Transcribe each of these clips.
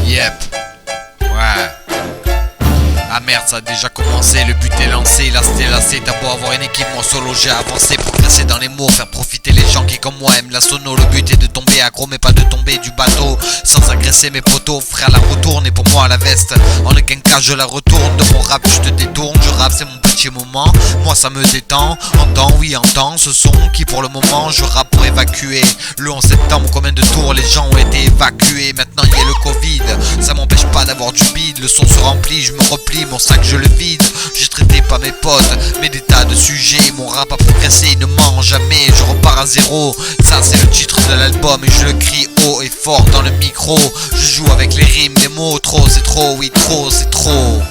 Yep. Ouais. Ah merde, ça a déjà commencé, le but est lancé, là c'était lassé, t'as beau avoir une équipe, moi solo j'ai avancé, progresser dans les mots, faire profiter les gens qui comme moi aiment la sono, le but est de tomber accro mais pas de tomber du bateau, sans agresser mes potos, frère la retourne et pour moi la veste, en le gain je la retourne, de mon rap je te détourne, je rappe c'est mon petit moment, moi ça me détend, entends oui entends ce son qui pour le moment je rappe pour évacuer, le 11 septembre combien de tours les gens ont été évacués, maintenant il y a le Covid, ça m'empêche pas d'avoir du bide, le son se remplit, je me replie, mon sac je le vide, j'ai traité pas mes potes, mais des tas de sujets, mon rap a progressé, il ne ment jamais, je repars à zéro, ça c'est le titre de l'album et je le crie haut et fort dans le micro, je joue avec les rimes, les mots, trop c'est trop, oui trop c'est trop.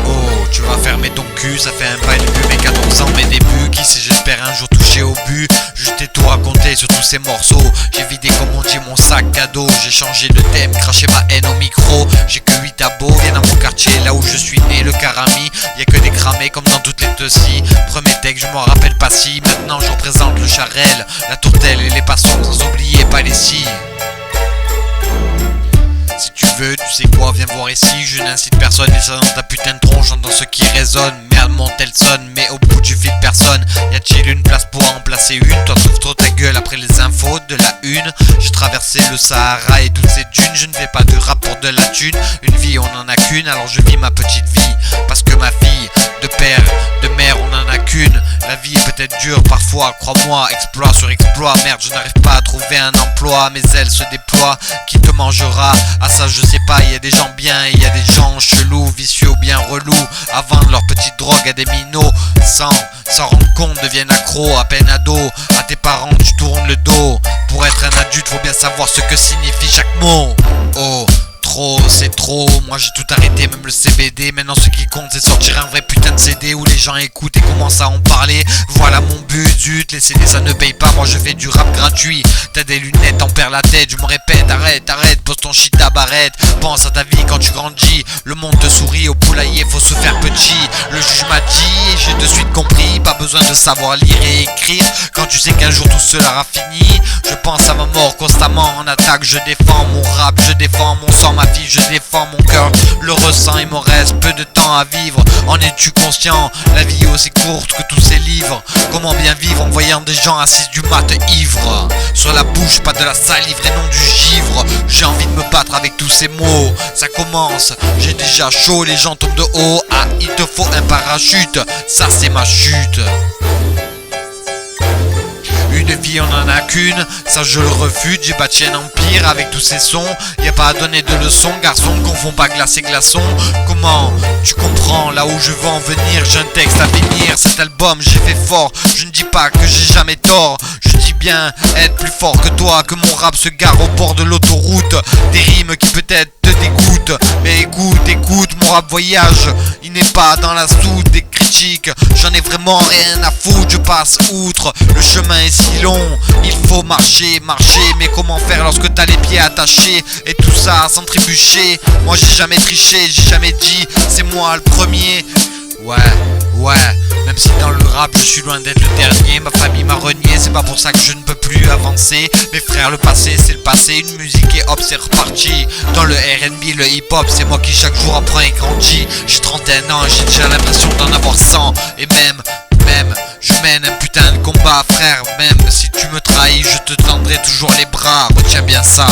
Oh, tu vas fermer ton cul, ça fait un bail depuis mes 14 ans, mes débuts, qui sait j'espère un jour toucher au but, je t'ai tout raconté sur tous ces morceaux, j'ai vidé comme on dit mon sac cadeau, j'ai changé de thème, craché ma haine au micro, j'ai que 8 abos, viens dans mon quartier, là où je suis né, le Carami, y'a que des cramés comme dans toutes les teucies, premier texte je m'en rappelle pas si, maintenant je représente le Charel, la tourtelle et les passons, sans oublier pas les scies. Si tu veux, tu sais quoi, viens voir ici, je n'incite personne, et ça dans ta putain de tronche, j'entends ce qui résonne, merde mon tel sonne, mais au bout du fil personne, y a-t-il une place pour en placer une, toi trouve trop ta gueule après les infos de la une, j'ai traversé le Sahara et toutes ces dunes, je ne fais pas de rap pour de la thune, une vie on en a qu'une, alors je vis ma petite vie, parce que ma fille, de père, de mère on en a qu'une, la vie est peut-être dure parfois, crois-moi, exploit sur exploit, merde je n'arrive pas à trouver un emploi, mes ailes se déploient, qui te mangera? Ah ça je sais pas, il y a des gens bien et il y a des gens chelous, vicieux ou bien relous, à vendre leur petite drogue à des minots, sans rendre compte deviennent accros, à peine ado, à tes parents tu tournes le dos, pour être un adulte faut bien savoir ce que signifie chaque mot. Oh trop, c'est trop, moi j'ai tout arrêté, même le CBD, maintenant ce qui compte c'est sortir un vrai putain de CD où les gens écoutent et commencent à en parler, voilà mon but, zut, les CD ça ne paye pas, moi je fais du rap gratuit, t'as des lunettes, t'en perds la tête, je me répète, arrête, pose ton shit à barrette, pense à ta vie quand tu grandis, le monde te sourit, au poulailler faut se faire petit, le juge m'a dit et j'ai de suite compris, pas besoin de savoir lire et écrire, quand tu sais qu'un jour tout sera fini, je pense à ma mort constamment, en attaque je défends mon rap, je défends mon sang, ma vie je défends mon cœur, le ressent, il me reste peu de temps à vivre, en es-tu conscient, la vie est aussi courte que tous ces livres, comment bien vivre en voyant des gens assis du mat ivres, sur la bouche pas de la salive et non du givre, j'ai envie de me battre avec tous ces mots, ça commence, j'ai déjà chaud, les gens tombent de haut, ah il te faut un parachute, ça c'est ma chute. Une vie on en a qu'une, ça je le refute, j'ai bâti un empire avec tous ces sons, y a pas à donner de leçons, garçon, confond pas glace et glaçon, comment tu comprends là où je veux en venir, j'ai un texte à finir, cet album j'ai fait fort, je ne dis pas que j'ai jamais tort, je dis bien être plus fort que toi, que mon rap se gare au bord de l'autoroute, des rimes qui peut-être te dégoûtent, mais écoute, mon rap voyage, il n'est pas dans la soute des critiques, j'en ai vraiment rien à foutre, je passe outre, le chemin est si long, il faut marcher, mais comment faire lorsque t'as les pieds attachés, et tout ça sans trébucher, moi j'ai jamais triché, j'ai jamais dit, c'est moi le premier, ouais, même si dans le rap je suis loin d'être le dernier, ma famille m'a renié, c'est pas pour ça que je ne peux plus avancer, mes frères le passé c'est le passé, une musique et hop c'est reparti, dans le R&B, le hip hop, c'est moi qui chaque jour apprends et grandis, j'ai 31 ans, j'ai déjà l'impression d'en avoir 100, et même, je mène un putain de combat frère, même si tu me trahis, je te tendrai toujours les bras, retiens bien ça.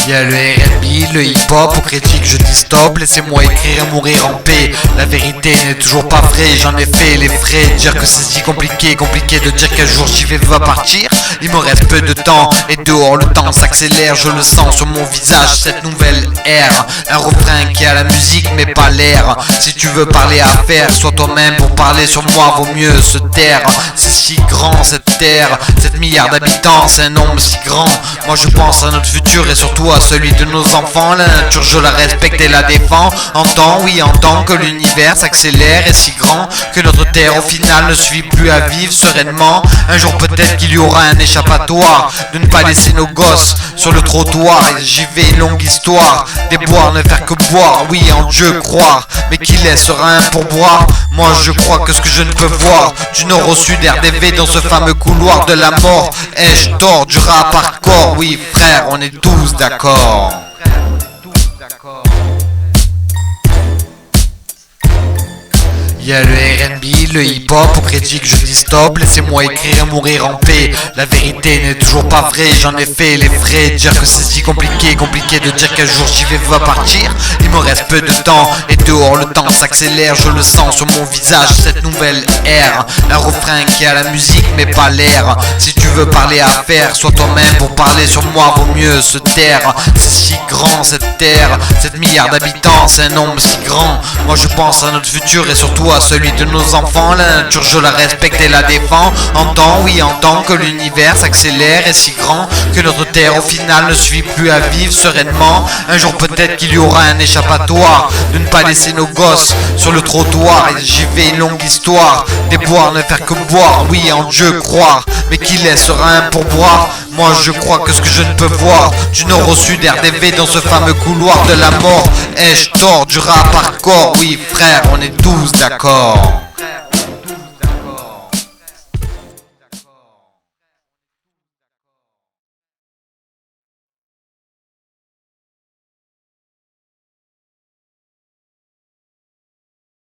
Y'a le R&B, le hip-hop, aux critiques je dis stop, laissez-moi écrire, mourir en paix. La vérité n'est toujours pas vraie, j'en ai fait les frais. Dire que c'est si compliqué de dire qu'un jour j'y vais va partir. Il me reste peu de temps, et dehors le temps s'accélère. Je le sens sur mon visage, cette nouvelle ère. Un refrain qui a la musique mais pas l'air. Si tu veux parler à faire, sois toi-même pour parler sur moi, vaut mieux se taire. C'est si grand cette cette terre, 7 milliards d'habitants, c'est un nombre si grand. Moi je pense à notre futur et surtout à celui de nos enfants. La nature je la respecte et la défends. Entends, oui entends que l'univers s'accélère et si grand que notre terre au final ne suffit plus à vivre sereinement. Un jour peut-être qu'il y aura un échappatoire, de ne pas laisser nos gosses sur le trottoir. J'y vais, une longue histoire, des boire, ne faire que boire, oui en Dieu croire, mais qui laissera un pourboire. Moi je crois que ce que je ne peux voir du nord au sud RDV dans ce fameux couloir de la mort. Ai-je tort du rap hardcore? Oui frère, on est tous d'accord. Y'a le R&B, le hip-hop, au crédit que je dis stop. Laissez-moi écrire et mourir en paix. La vérité n'est toujours pas vraie, j'en ai fait les frais. Dire que c'est si compliqué de dire qu'un jour j'y vais va partir. Il me reste peu de temps et dehors le temps s'accélère. Je le sens sur mon visage, cette nouvelle ère. Un refrain qui a la musique mais pas l'air. Si tu veux parler à faire, sois toi-même pour parler sur moi, vaut mieux se taire. C'est si grand cette terre, 7 milliards d'habitants, c'est un nombre si grand. Moi je pense à notre futur et surtout à celui de nos enfants. La nature je la respecte et la défends. Entends, oui entends que l'univers s'accélère et si grand que notre terre au final ne suffit plus à vivre sereinement. Un jour peut-être qu'il y aura un échappatoire, de ne pas laisser nos gosses sur le trottoir. Et j'y vais, une longue histoire, des boire, ne faire que boire, oui en Dieu croire, mais qui laissera un pourboire. Moi je crois que ce que je ne peux voir du nord au sud RDV dans ce fameux couloir de la mort. Ai-je tort du rap hardcore? Oui frère, on est tous d'accord.